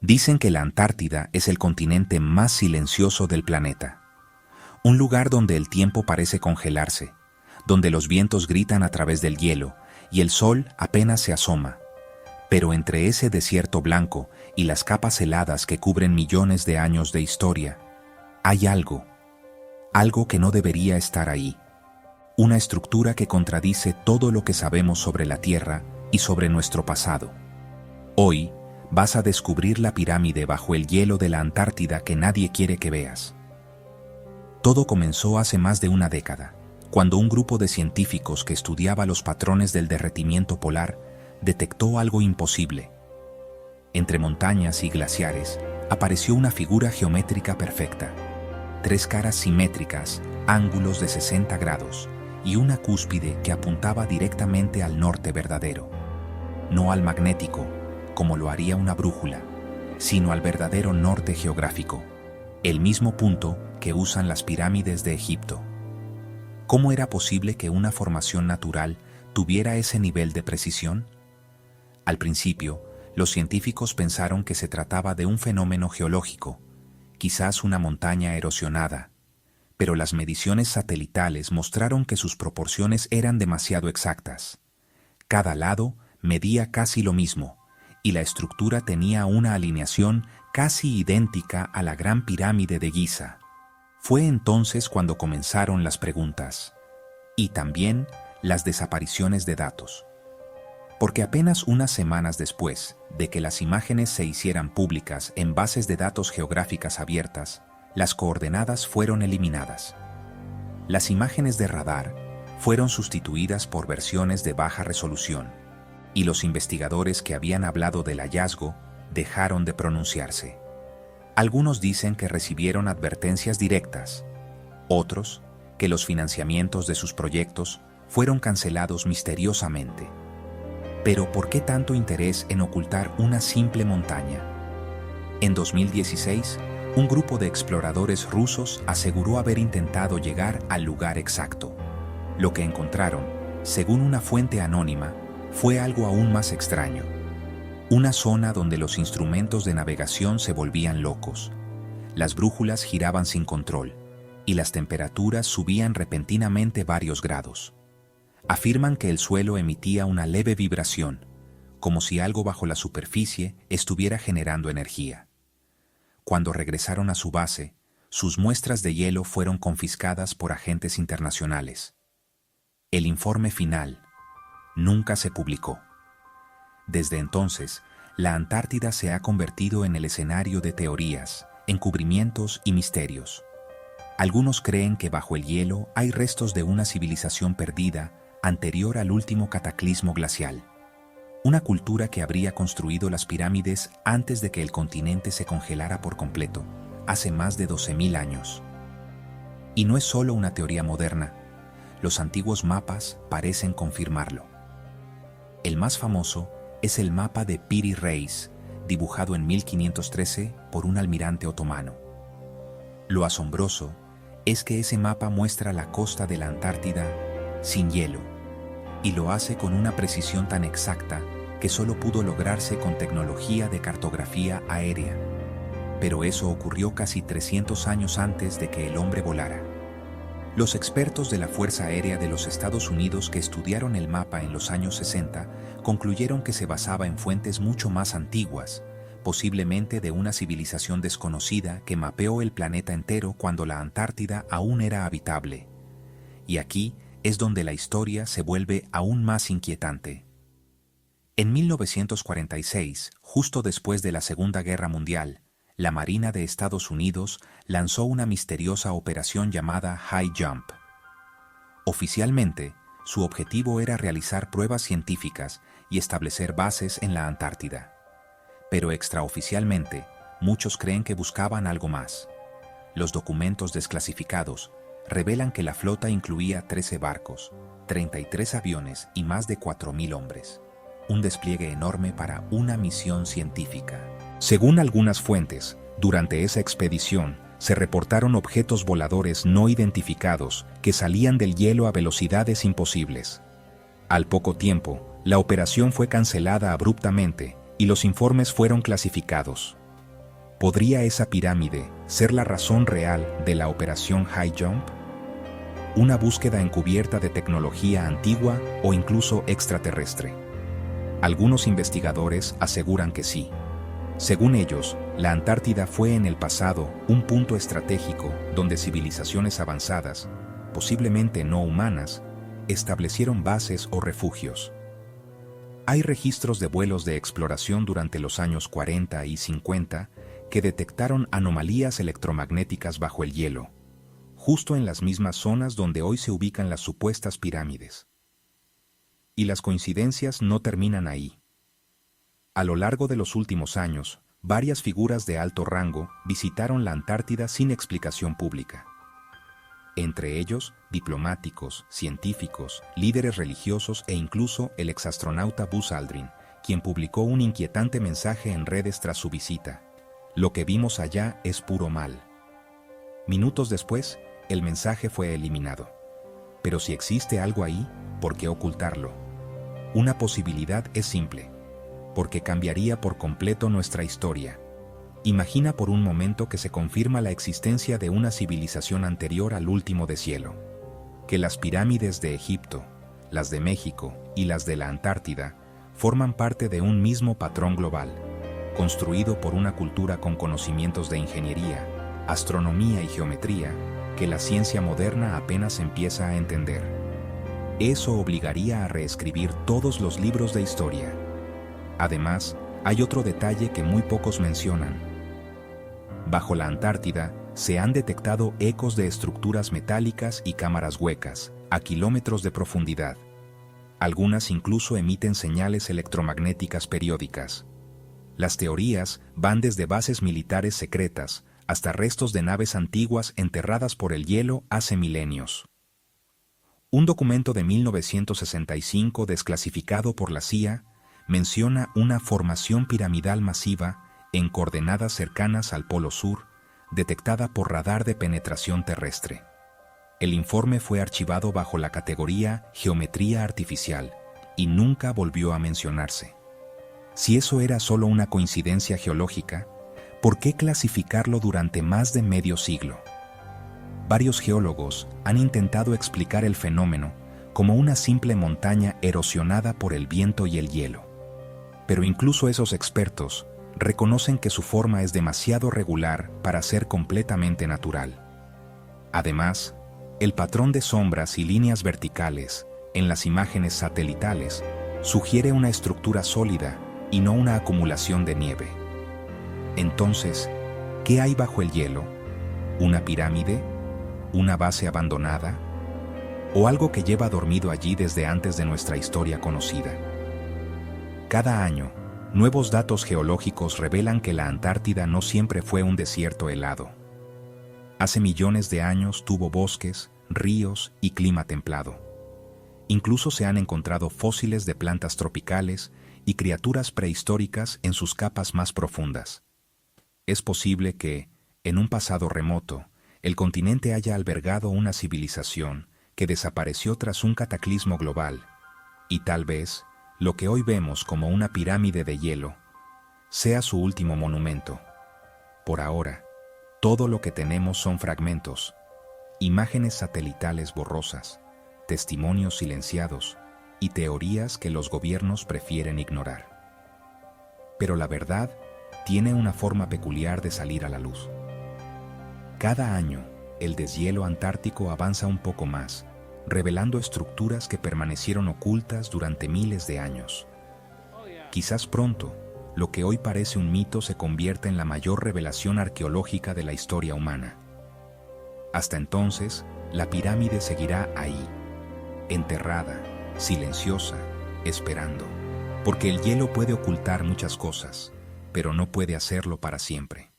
Dicen que la Antártida es el continente más silencioso del planeta. Un lugar donde el tiempo parece congelarse, donde los vientos gritan a través del hielo y el sol apenas se asoma. Pero entre ese desierto blanco y las capas heladas que cubren millones de años de historia, hay algo que no debería estar ahí. Una estructura que contradice todo lo que sabemos sobre la Tierra y sobre nuestro pasado. Hoy vas a descubrir la pirámide bajo el hielo de la Antártida que nadie quiere que veas. Todo comenzó hace más de una década, cuando un grupo de científicos que estudiaba los patrones del derretimiento polar detectó algo imposible. Entre montañas y glaciares apareció una figura geométrica perfecta. 3 caras simétricas, ángulos de 60 grados y una cúspide que apuntaba directamente al norte verdadero. No al magnético, como lo haría una brújula, sino al verdadero norte geográfico, el mismo punto que usan las pirámides de Egipto. ¿Cómo era posible que una formación natural tuviera ese nivel de precisión? Al principio, los científicos pensaron que se trataba de un fenómeno geológico, quizás una montaña erosionada, pero las mediciones satelitales mostraron que sus proporciones eran demasiado exactas. Cada lado medía casi lo mismo, y la estructura tenía una alineación casi idéntica a la Gran Pirámide de Giza. Fue entonces cuando comenzaron las preguntas, y también las desapariciones de datos. Porque apenas unas semanas después de que las imágenes se hicieran públicas en bases de datos geográficas abiertas, las coordenadas fueron eliminadas. Las imágenes de radar fueron sustituidas por versiones de baja resolución, y los investigadores que habían hablado del hallazgo dejaron de pronunciarse. Algunos dicen que recibieron advertencias directas, otros que los financiamientos de sus proyectos fueron cancelados misteriosamente. Pero ¿por qué tanto interés en ocultar una simple montaña? En 2016, un grupo de exploradores rusos aseguró haber intentado llegar al lugar exacto. Lo que encontraron, según una fuente anónima, fue algo aún más extraño. Una zona donde los instrumentos de navegación se volvían locos. Las brújulas giraban sin control y las temperaturas subían repentinamente varios grados. Afirman que el suelo emitía una leve vibración, como si algo bajo la superficie estuviera generando energía. Cuando regresaron a su base, sus muestras de hielo fueron confiscadas por agentes internacionales. El informe final nunca se publicó. Desde entonces, la Antártida se ha convertido en el escenario de teorías, encubrimientos y misterios. Algunos creen que bajo el hielo hay restos de una civilización perdida anterior al último cataclismo glacial. Una cultura que habría construido las pirámides antes de que el continente se congelara por completo, hace más de 12.000 años. Y no es solo una teoría moderna, los antiguos mapas parecen confirmarlo. El más famoso es el mapa de Piri Reis, dibujado en 1513 por un almirante otomano. Lo asombroso es que ese mapa muestra la costa de la Antártida sin hielo, y lo hace con una precisión tan exacta que solo pudo lograrse con tecnología de cartografía aérea. Pero eso ocurrió casi 300 años antes de que el hombre volara. Los expertos de la Fuerza Aérea de los Estados Unidos que estudiaron el mapa en los años 60 concluyeron que se basaba en fuentes mucho más antiguas, posiblemente de una civilización desconocida que mapeó el planeta entero cuando la Antártida aún era habitable. Y aquí es donde la historia se vuelve aún más inquietante. En 1946, justo después de la Segunda Guerra Mundial, la Marina de Estados Unidos lanzó una misteriosa operación llamada High Jump. Oficialmente, su objetivo era realizar pruebas científicas y establecer bases en la Antártida. Pero extraoficialmente, muchos creen que buscaban algo más. Los documentos desclasificados revelan que la flota incluía 13 barcos, 33 aviones y más de 4.000 hombres. Un despliegue enorme para una misión científica. Según algunas fuentes, durante esa expedición se reportaron objetos voladores no identificados que salían del hielo a velocidades imposibles. Al poco tiempo, la operación fue cancelada abruptamente y los informes fueron clasificados. ¿Podría esa pirámide ser la razón real de la operación High Jump? ¿Una búsqueda encubierta de tecnología antigua o incluso extraterrestre? Algunos investigadores aseguran que sí. Según ellos, la Antártida fue en el pasado un punto estratégico donde civilizaciones avanzadas, posiblemente no humanas, establecieron bases o refugios. Hay registros de vuelos de exploración durante los años 40 y 50 que detectaron anomalías electromagnéticas bajo el hielo, justo en las mismas zonas donde hoy se ubican las supuestas pirámides. Y las coincidencias no terminan ahí. A lo largo de los últimos años, varias figuras de alto rango visitaron la Antártida sin explicación pública. Entre ellos, diplomáticos, científicos, líderes religiosos e incluso el exastronauta Buzz Aldrin, quien publicó un inquietante mensaje en redes tras su visita: "Lo que vimos allá es puro mal". Minutos después, el mensaje fue eliminado. Pero si existe algo ahí, ¿por qué ocultarlo? Una posibilidad es simple: porque cambiaría por completo nuestra historia. Imagina por un momento que se confirma la existencia de una civilización anterior al último deshielo. Que las pirámides de Egipto, las de México y las de la Antártida forman parte de un mismo patrón global, construido por una cultura con conocimientos de ingeniería, astronomía y geometría que la ciencia moderna apenas empieza a entender. Eso obligaría a reescribir todos los libros de historia. Además, hay otro detalle que muy pocos mencionan. Bajo la Antártida se han detectado ecos de estructuras metálicas y cámaras huecas, a kilómetros de profundidad. Algunas incluso emiten señales electromagnéticas periódicas. Las teorías van desde bases militares secretas hasta restos de naves antiguas enterradas por el hielo hace milenios. Un documento de 1965 desclasificado por la CIA menciona una formación piramidal masiva en coordenadas cercanas al Polo Sur, detectada por radar de penetración terrestre. El informe fue archivado bajo la categoría Geometría Artificial y nunca volvió a mencionarse. Si eso era solo una coincidencia geológica, ¿por qué clasificarlo durante más de medio siglo? Varios geólogos han intentado explicar el fenómeno como una simple montaña erosionada por el viento y el hielo. Pero incluso esos expertos reconocen que su forma es demasiado regular para ser completamente natural. Además, el patrón de sombras y líneas verticales en las imágenes satelitales sugiere una estructura sólida y no una acumulación de nieve. Entonces, ¿qué hay bajo el hielo? ¿Una pirámide? ¿Una base abandonada? ¿O algo que lleva dormido allí desde antes de nuestra historia conocida? Cada año, nuevos datos geológicos revelan que la Antártida no siempre fue un desierto helado. Hace millones de años tuvo bosques, ríos y clima templado. Incluso se han encontrado fósiles de plantas tropicales y criaturas prehistóricas en sus capas más profundas. Es posible que, en un pasado remoto, el continente haya albergado una civilización que desapareció tras un cataclismo global, y tal vez lo que hoy vemos como una pirámide de hielo sea su último monumento. Por ahora, todo lo que tenemos son fragmentos, imágenes satelitales borrosas, testimonios silenciados y teorías que los gobiernos prefieren ignorar. Pero la verdad tiene una forma peculiar de salir a la luz. Cada año, el deshielo antártico avanza un poco más, revelando estructuras que permanecieron ocultas durante miles de años. Quizás pronto, lo que hoy parece un mito se convierta en la mayor revelación arqueológica de la historia humana. Hasta entonces, la pirámide seguirá ahí, enterrada, silenciosa, esperando, porque el hielo puede ocultar muchas cosas, pero no puede hacerlo para siempre.